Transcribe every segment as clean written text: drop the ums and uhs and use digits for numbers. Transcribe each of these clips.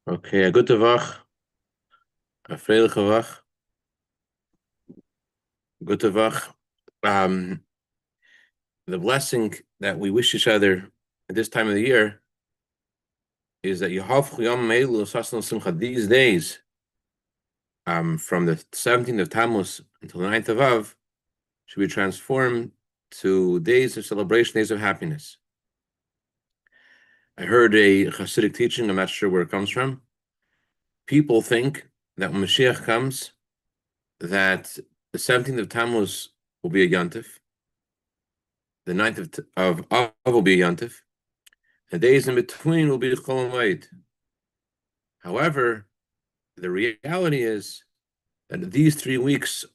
Okay, a gute Woche, a freiliche Woche, gute Woche. Um, the blessing that we wish each other at this time of the year is that Yehovchu Yom Meilu Sasno Simcha, these days, from the 17th of Tammuz until the 9th of Av, should be transformed to days of celebration, days of happiness. I heard a Hasidic teaching, I'm not sure where it comes from. People think that when Mashiach comes, that the 17th of Tammuz will be a Yontif, the 9th of Av will be a Yontif, the days in between will be Chol Hamoed. However, the reality is that these 3 weeks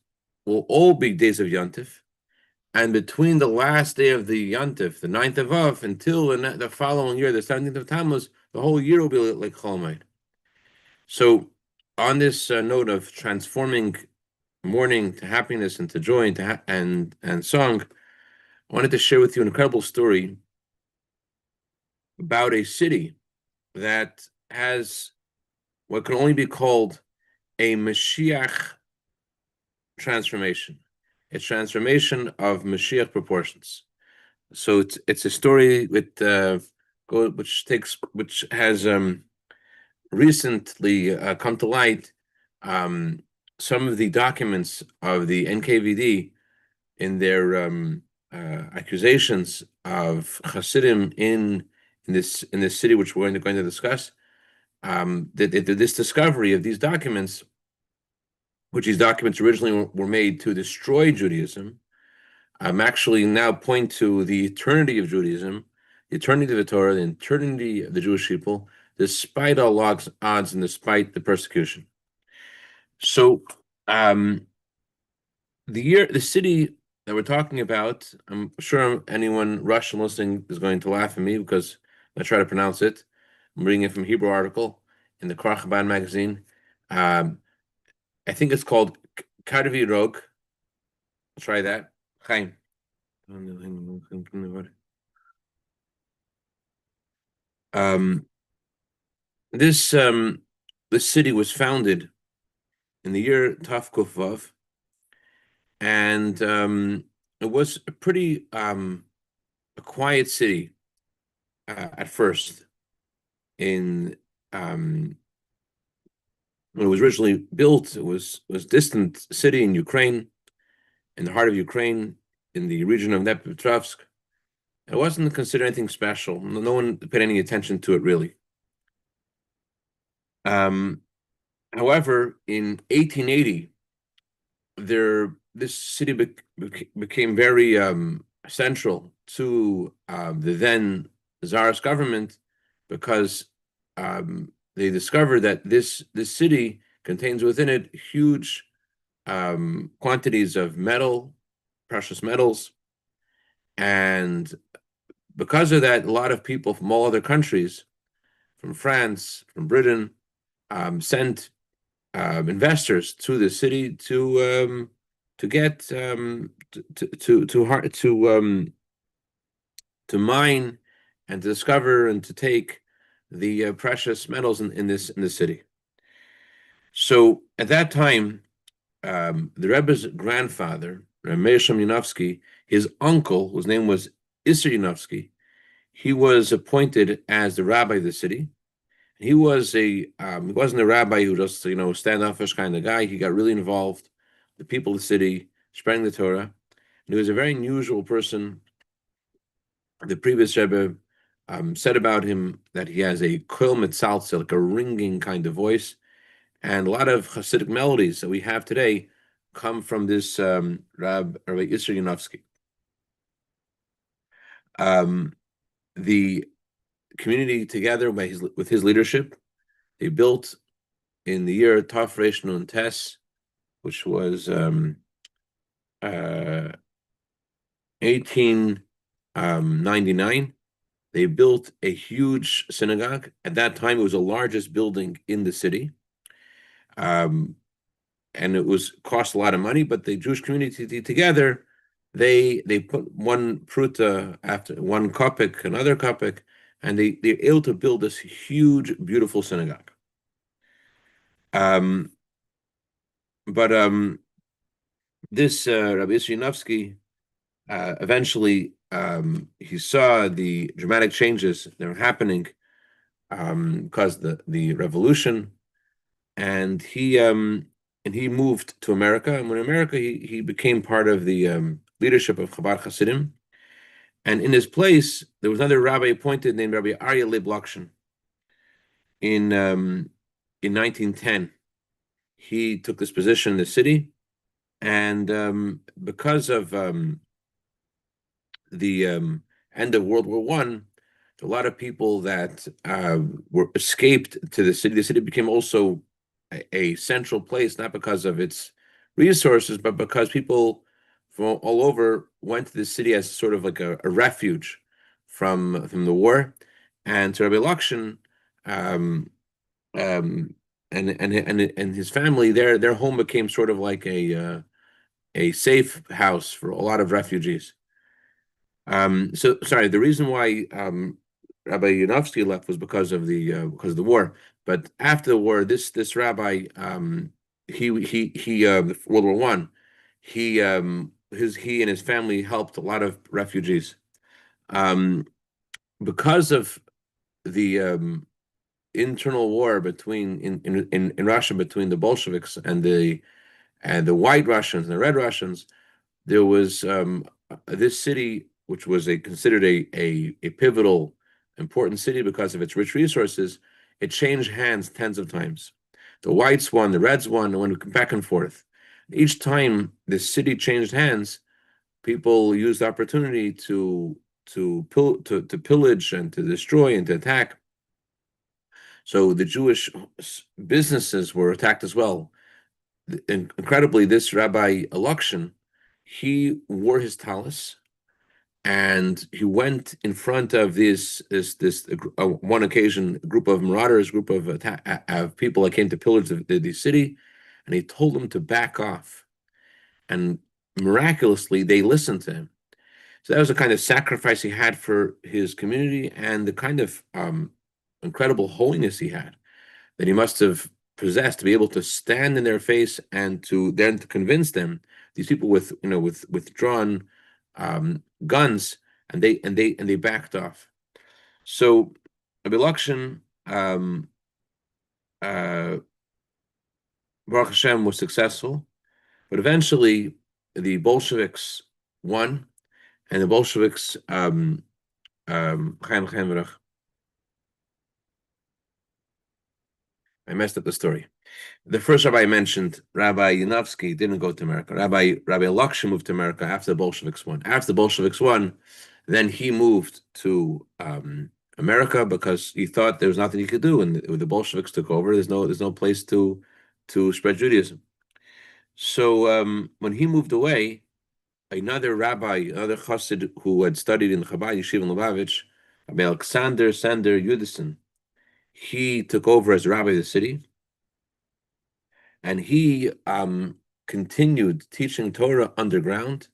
will all be days of Yontif, and between the last day of the Yontif, the 9th of Av, until the following year, the 17th of Tammuz, the whole year will be like Chol Hamoed. So, on this note of transforming mourning to happiness and to joy and and song, I wanted to share with you an incredible story about a city that has what can only be called a Mashiach transformation, a transformation of Mashiach proportions. So it's a story which has recently come to light. Some of the documents of the NKVD in their accusations of Hasidim in this city, which we're going to discuss. This discovery of these documents, which these documents originally were made to destroy Judaism, actually now point to the eternity of Judaism, the eternity of the Torah, the eternity of the Jewish people, despite all odds and despite the persecution. So, the city that we're talking about, I'm sure anyone Russian listening is going to laugh at me because I try to pronounce it. I'm reading it from a Hebrew article in the Chabad magazine. I think it's called Kryvyi Rih. Try that. Chaim. Um, this this city was founded in the year Tav Kuf Vav, and it was a pretty a quiet city at first. In when it was originally built, it was distant city in Ukraine, in the heart of Ukraine, in the region of Dnepropetrovsk. It wasn't considered anything special. No one paid any attention to it really. Um, However, in 1880, this city became very central to the then Tsarist government because they discovered that this city contains within it huge quantities of metal, precious metals, and because of that, a lot of people from all other countries, from France, from Britain, sent investors to the city to get to mine and to discover and to take the precious metals in this city. So at that time, the Rebbe's grandfather, Rabbi Moshe Levin, his uncle, whose name was Isser Yanovsky, he was appointed as the rabbi of the city. He wasn't a rabbi who just standoffish kind of guy. He got really involved, the people of the city, spreading the Torah. And he was a very unusual person. The previous Rebbe said about him that he has a kol metzaltzel, like a ringing kind of voice, and a lot of Hasidic melodies that we have today come from this Rabbi Isser Yanovsky. The community together with his leadership, they built in the year Taf Resh Nun Tes, which was 1899. They built a huge synagogue. At that time, it was the largest building in the city. And it cost a lot of money, but the Jewish community together, they put one pruta after one kopek, another kopek, and they're able to build this huge, beautiful synagogue. Um, but this Rabbi Yossi eventually he saw the dramatic changes that were happening because the revolution, and he moved to America. And when in America, he became part of the leadership of Chabad Hasidim. And in his place, there was another rabbi appointed named Rabbi Aryeh Leib Lakshin in um, in 1910. He took this position in the city, and because of the end of World War One, a lot of people that were escaped to the city. The city became also a central place, not because of its resources, but because people from all over went to the city as sort of like a refuge from the war. And to Rabbi Lakshin, um, um, and his family, their home became sort of like a safe house for a lot of refugees. So sorry, the reason why Rabbi Yanofsky left was because of the war. But after the war, this rabbi he World War One, he and his family helped a lot of refugees. Um, because of the internal war between in Russia between the Bolsheviks and the White Russians and the Red Russians, there was this city, which was considered a pivotal, important city because of its rich resources. It changed hands tens of times. The whites won, the reds won, and went back and forth. Each time this city changed hands, people used the opportunity to pillage and to destroy and to attack. So the Jewish businesses were attacked as well. Incredibly, this Rabbi Lakshin, he wore his talus and he went in front of this one occasion, a group of marauders, group of people that came to pillage the city, and he told them to back off. And miraculously, they listened to him. So that was the kind of sacrifice he had for his community and the kind of incredible holiness he had that he must have possessed to be able to stand in their face and to convince them, these people with drawn guns, and they backed off. So Rabbi Lakshin, uh, Baruch Hashem, was successful, but eventually the Bolsheviks won, and the Bolsheviks Chaim Baruch, I messed up the story. The first rabbi I mentioned, Rabbi Yanovsky, didn't go to America. Rabbi Lakshin moved to America after the Bolsheviks won. After the Bolsheviks won, then he moved to America because he thought there was nothing he could do, and the Bolsheviks took over. There's no place to spread Judaism. So when he moved away, another rabbi, another chassid who had studied in Chabad Yeshiva in Lubavitch, Rabbi Alexander Sander Yudison, he took over as rabbi of the city, and he continued teaching Torah underground.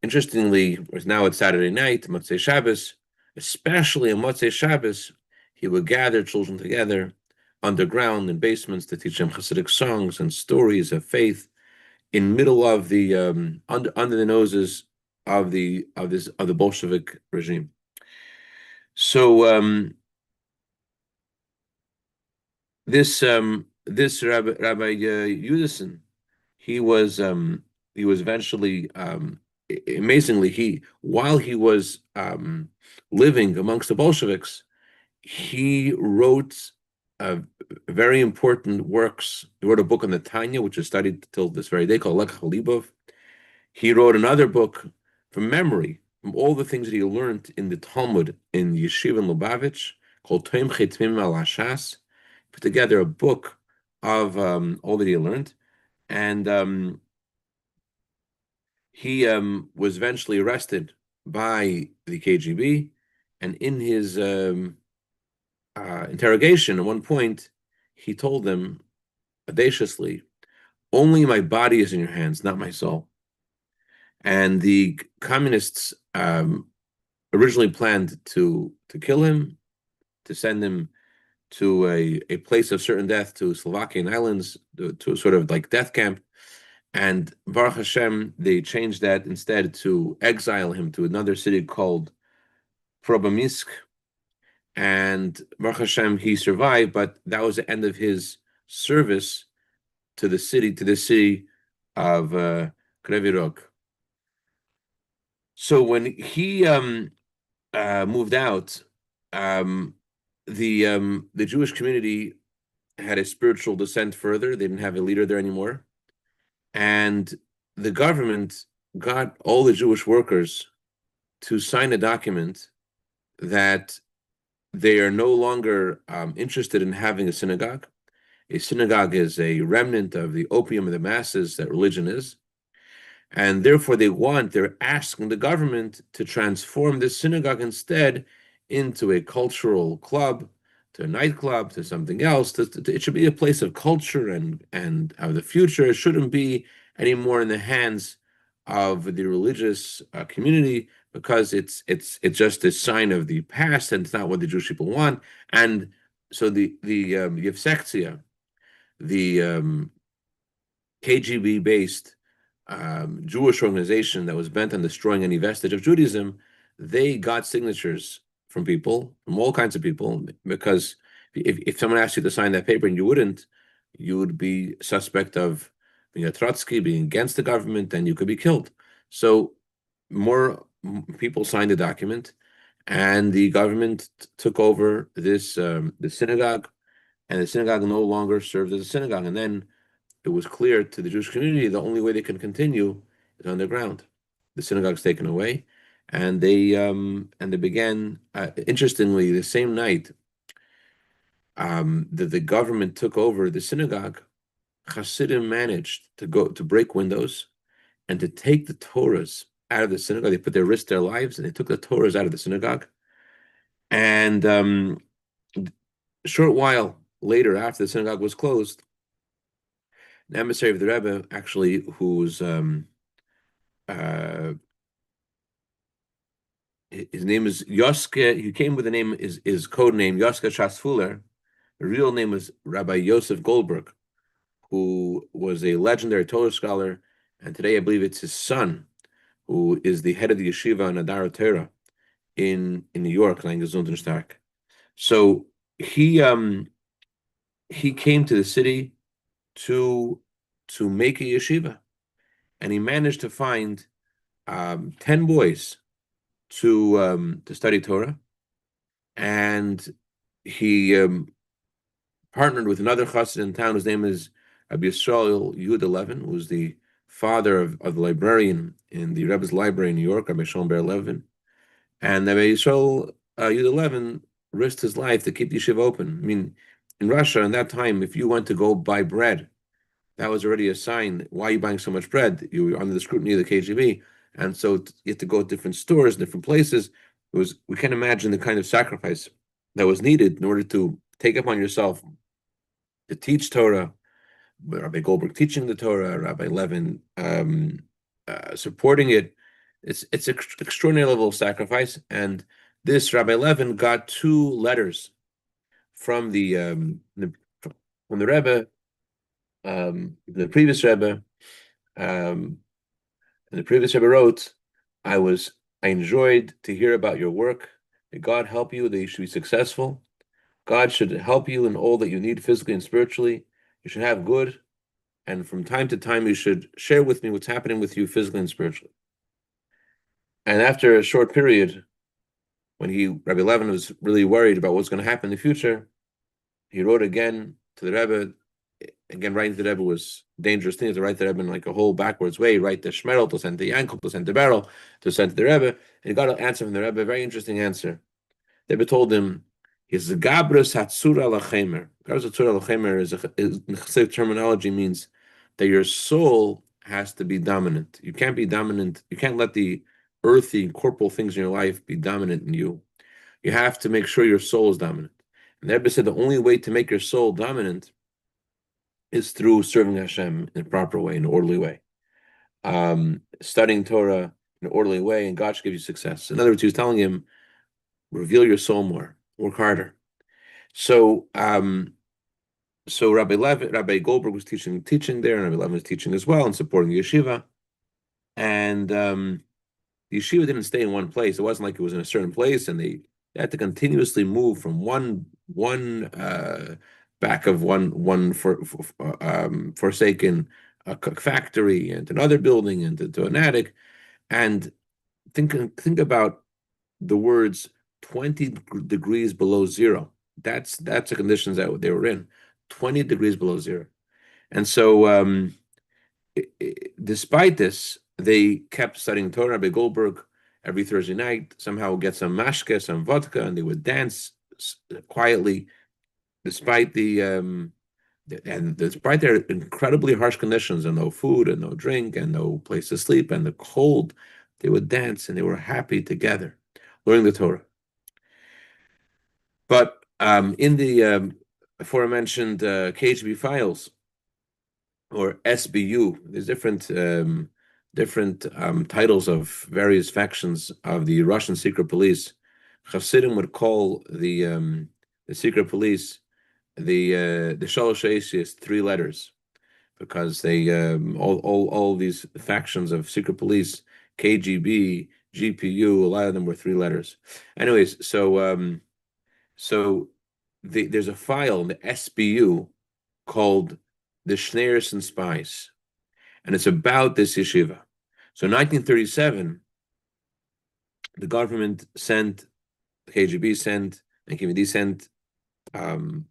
Interestingly, now it's Saturday night, Motzei Shabbos, especially on Motzei Shabbos, he would gather children together underground in basements to teach them Hasidic songs and stories of faith in middle of the under the noses of the Bolshevik regime. So this Rabbi Yudison, he was eventually amazingly, while he was living amongst the Bolsheviks, he wrote very important works. He wrote a book on the Tanya, which is studied till this very day, called Lekach Libov. He wrote another book from memory, from all the things that he learned in the Talmud in Yeshiva in Lubavitch, called Toim Chetmim Al Hashas. Put together a book of all that he learned, and he was eventually arrested by the KGB, and in his interrogation, at one point, he told them audaciously, "Only my body is in your hands, not my soul." And the communists originally planned to kill him, to send him to a place of certain death, to Slovakian islands, to a sort of like death camp. And Baruch Hashem, they changed that instead to exile him to another city called Probamisk. And Baruch Hashem, he survived, but that was the end of his service to the city of Kryvyi Rih. So when he moved out, the Jewish community had a spiritual descent further. They didn't have a leader there anymore. And the government got all the Jewish workers to sign a document that they are no longer interested in having a synagogue. A synagogue is a remnant of the opium of the masses that religion is. And therefore they're asking the government to transform this synagogue instead into a cultural club, to a nightclub, to something else. It should be a place of culture and of the future. It shouldn't be anymore in the hands of the religious community, because it's just a sign of the past, and it's not what the Jewish people want. And so the Yevsektia, the KGB-based Jewish organization that was bent on destroying any vestige of Judaism, they got signatures from people, from all kinds of people, because if someone asked you to sign that paper and you wouldn't, you would be suspect of being a Trotsky, being against the government, and you could be killed. So more people signed the document, and the government took over this the synagogue, and the synagogue no longer served as a synagogue. And then it was clear to the Jewish community the only way they can continue is underground. The synagogue's taken away, and they began. Interestingly, the same night that the government took over the synagogue, Hasidim managed to break windows and to take the Torahs out of the synagogue. They put their risk their lives, and they took the Torahs out of the synagogue. And a short while later, after the synagogue was closed, an emissary of the Rebbe, actually, whose his name is Yoske, he came with the name, his code name, Yoske Shasfuler. The real name was Rabbi Yosef Goldberg, who was a legendary Torah scholar, and today I believe it's his son, who is the head of the yeshiva in Adar Torah in New York, Langesundenstark. So he came to the city to make a yeshiva, and he managed to find 10 boys to study Torah, and he partnered with another chassid in town whose name is Rabbi Yehuda Levin, who was the father of the librarian in the Rebbe's library in New York, Rabbi Shlomo Levin. And Rabbi Yehuda Levin risked his life to keep the yeshiva open. I mean, in Russia, in that time, if you went to go buy bread, that was already a sign. Why are you buying so much bread? You were under the scrutiny of the KGB. And so you had to go to different stores, different places. We can't imagine the kind of sacrifice that was needed in order to take upon yourself to teach Torah. Rabbi Goldberg teaching the Torah, Rabbi Levin supporting it. It's an extraordinary level of sacrifice. And this Rabbi Levin got 2 letters from the Rebbe, the previous Rebbe. And the previous Rebbe wrote, I enjoyed to hear about your work. May God help you that you should be successful. God should help you in all that you need physically and spiritually. You should have good, and from time to time you should share with me what's happening with you physically and spiritually. And after a short period, when Rabbi Levin was really worried about what's going to happen in the future, he wrote again to the Rebbe. Again, writing to the Rebbe was a dangerous thing, to write to the Rebbe in like a whole backwards way. Write to Shmerel, to send to Yankel, to send to Beryl, to send to the Rebbe. And he got an answer from the Rebbe, a very interesting answer. The Rebbe told him, his Gabrus Hatsura Lachemer. Gabrus Hatsura Lachemer is Chassidic terminology, means that your soul has to be dominant. You can't be dominant. You can't let the earthy, corporal things in your life be dominant in you. You have to make sure your soul is dominant. And the Rebbe said the only way to make your soul dominant is through serving Hashem in a proper way, in an orderly way. Studying Torah in an orderly way, and God should give you success. In other words, he was telling him, reveal your soul more, work harder. So so Rabbi Goldberg was teaching there, and Rabbi Levin was teaching as well and supporting the yeshiva. And the yeshiva didn't stay in one place. It wasn't like it was in a certain place, and they had to continuously move from one back of one forsaken factory and another building and to an attic. And think about the words 20 degrees below zero. That's the conditions that they were in, 20 degrees below zero. And so despite this, they kept studying Torah. Rabbi Goldberg every Thursday night somehow would get some mashke, some vodka, and they would dance quietly, despite despite their incredibly harsh conditions and no food and no drink and no place to sleep and the cold. They would dance and they were happy together, learning the Torah. But in the aforementioned KGB files, or SBU, there's different titles of various factions of the Russian secret police. Hasidim would call the secret police the Shalosh Eisius, three letters, because they all these factions of secret police, KGB, GPU, a lot of them were three letters. Anyways, so there's a file in the SBU called the Schneerson Spies, and it's about this yeshiva. So in 1937, the government sent, the KGB sent, and KVD sent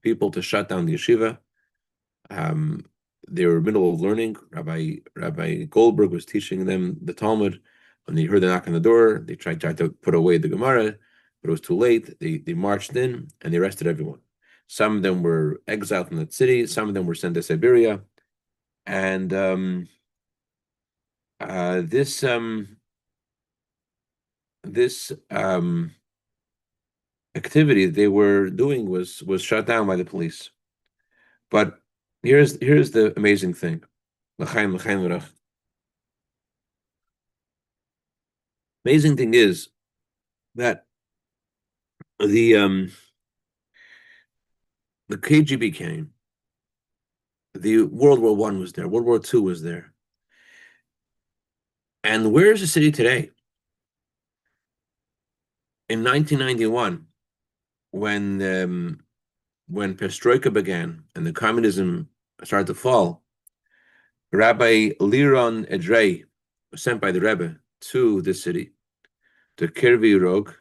people to shut down the yeshiva. They were in the middle of learning. Rabbi Goldberg was teaching them the Talmud. When they heard the knock on the door, they tried to put away the Gemara, but it was too late. They marched in and they arrested everyone. Some of them were exiled from that city. Some of them were sent to Siberia. And this activity they were doing was shut down by the police. But here's the amazing thing. Amazing thing is that the KGB came. The World War I was there. World War II was there. And where is the city today? In 1991, when perestroika began and the communism started to fall, Rabbi Liron Edrei was sent by the Rebbe to the city, to Kryvyi Rih,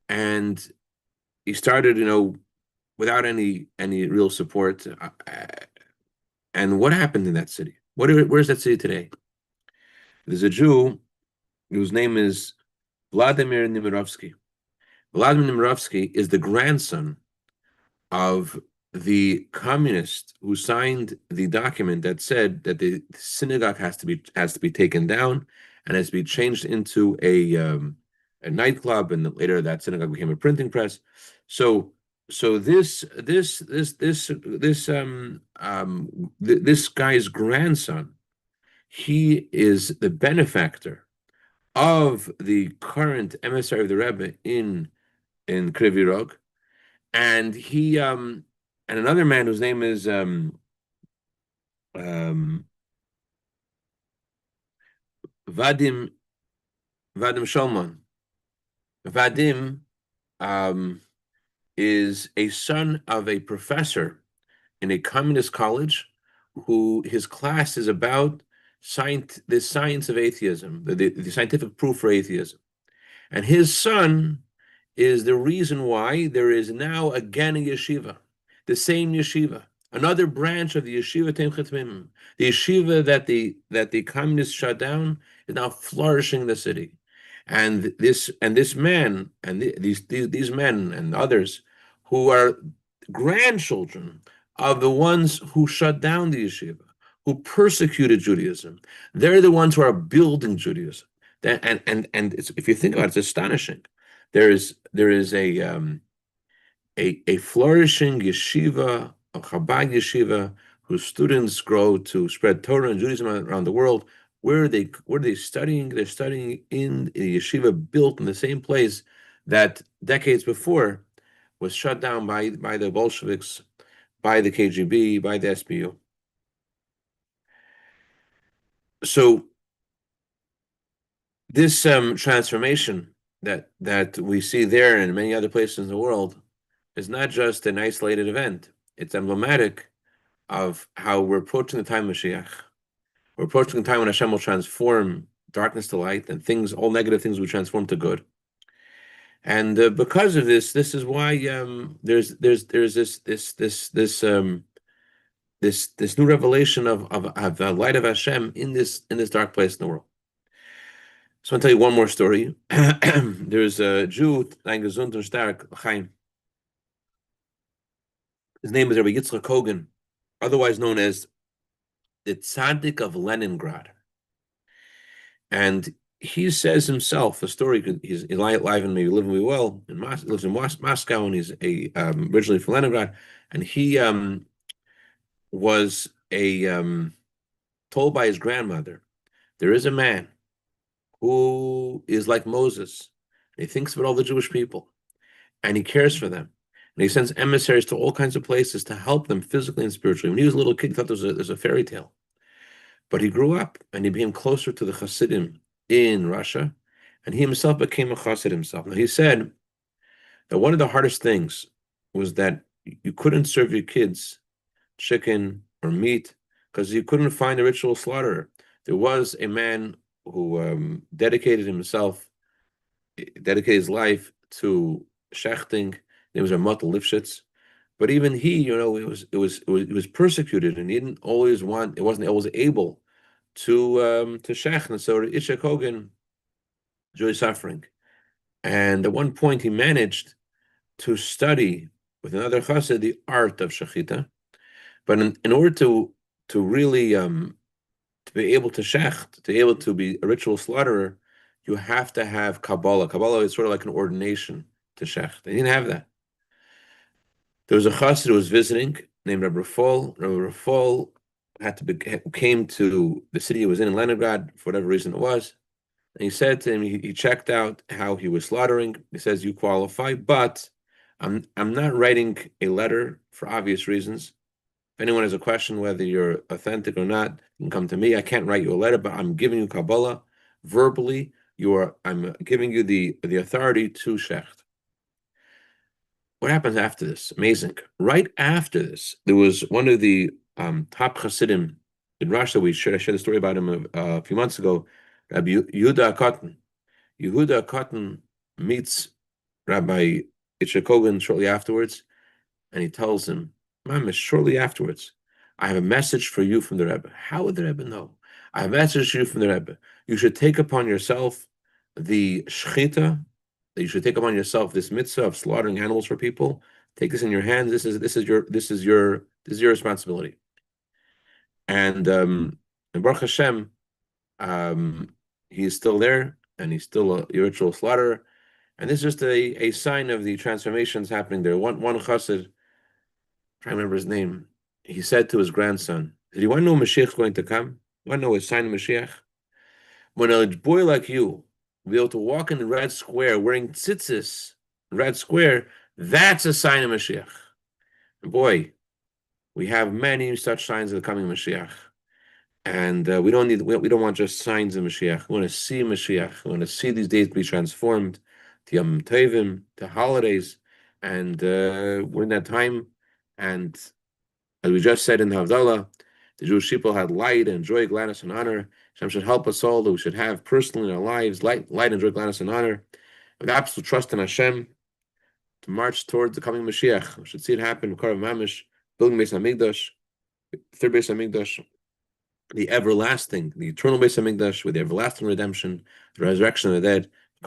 and he started, without any real support. And what happened in that city? Where's that city today? There's a Jew whose name is Vladimir Nemirovsky. Vladimir Nemirovsky is the grandson of the communist who signed the document that said that the synagogue has to be taken down and has to be changed into a nightclub, and later that synagogue became a printing press. So this guy's grandson, he is the benefactor of the current emissary of the Rebbe in Kryvyi Rih, and he and another man whose name is Vadim Sholman. Vadim is a son of a professor in a communist college, who his class is about the science of atheism, the scientific proof for atheism. And his son is the reason why there is now again a yeshiva, the same yeshiva, another branch of the yeshiva Temchet Mim. The yeshiva that the communists shut down is now flourishing in the city. And this man and these men and others who are grandchildren of the ones who shut down the yeshiva, who persecuted Judaism, they're the ones who are building Judaism. And if you think about it, it's astonishing. There is a flourishing yeshiva, a Chabad yeshiva, whose students grow to spread Torah and Judaism around the world. Where are they studying? They're studying in a yeshiva built in the same place that decades before was shut down by the Bolsheviks, by the KGB, by the SBU. So this transformation that we see there and in many other places in the world is not just an isolated event. It's emblematic of how we're approaching the time of Mashiach. We're approaching the time when Hashem will transform darkness to light, and things, all negative things, will transform to good. And because of this, this is why there's this new revelation of the light of Hashem in this dark place in the world. So I'll tell you one more story. There's a Jew, ein gesund und stark, Chaim. His name is Rabbi Yitzchak Kogan, otherwise known as the Tzaddik of Leningrad. And he says himself, the story, he's alive and maybe living really well, lives in Moscow, and he's originally from Leningrad, and he was told by his grandmother, there is a man who is like Moses. He thinks about all the Jewish people, and he cares for them. And he sends emissaries to all kinds of places to help them physically and spiritually. When he was a little kid, he thought there's a fairy tale. But he grew up, and he became closer to the Hasidim in Russia, and he himself became a Chassid himself. Now, he said that one of the hardest things was that you couldn't serve your kids chicken or meat because you couldn't find a ritual slaughterer. There was a man who dedicated his life to shechting. It was a Motel Lifshitz, but even he, it was persecuted, and he wasn't always able to shech. And so Yitzchak Kogan was really suffering. And at one point, he managed to study with another chassid the art of shechita. But in order to really to be able to shecht, to be able to be a ritual slaughterer, you have to have Kabbalah. Kabbalah is sort of like an ordination to shecht. They didn't have that. There was a chassid who was visiting named Rabbi Rafal. Rabbi Rafal came to the city he was in Leningrad, for whatever reason it was. And he said to him, he checked out how he was slaughtering. He says, you qualify, but I'm not writing a letter for obvious reasons. If anyone has a question whether you're authentic or not, you can come to me. I can't write you a letter, but I'm giving you Kabbalah verbally. I'm giving you the authority to shecht. What happens after this? Amazing. Right after this, there was one of the top Hasidim in Russia. I shared a story about him a few months ago. Rabbi Yehuda Kotten. Yehuda Kotten meets Rabbi Yitzchak Kogan shortly afterwards, and he tells him, Mamish, shortly afterwards, I have a message for you from the Rebbe. How would the Rebbe know? I have a message for you from the Rebbe. You should take upon yourself the shechita, that you should take upon yourself this mitzvah of slaughtering animals for people. Take this in your hands. This is your responsibility. And Baruch Hashem, he's still there, and he's still a ritual slaughterer. And this is just a sign of the transformations happening there. One chassid, I remember his name, he said to his grandson, do you want to know Mashiach is going to come? You want to know a sign of Mashiach? When a boy like you be able to walk in the red square wearing tzitzis, red square, that's a sign of Mashiach. And boy, we have many such signs of the coming Mashiach. And we don't want just signs of Mashiach. We want to see Mashiach. We want to see these days be transformed to Yom Tovim, to holidays. And we're in that time. And as we just said in the Havdalah, the Jewish people had light and joy, gladness, and honor. Hashem should help us all that we should have personally in our lives light and joy, gladness, and honor, with absolute trust in Hashem to march towards the coming Mashiach. We should see it happen. Building Beis Hamikdash, third Beis Hamikdash, the everlasting, the eternal Beis Hamikdash with the everlasting redemption, the resurrection of the dead.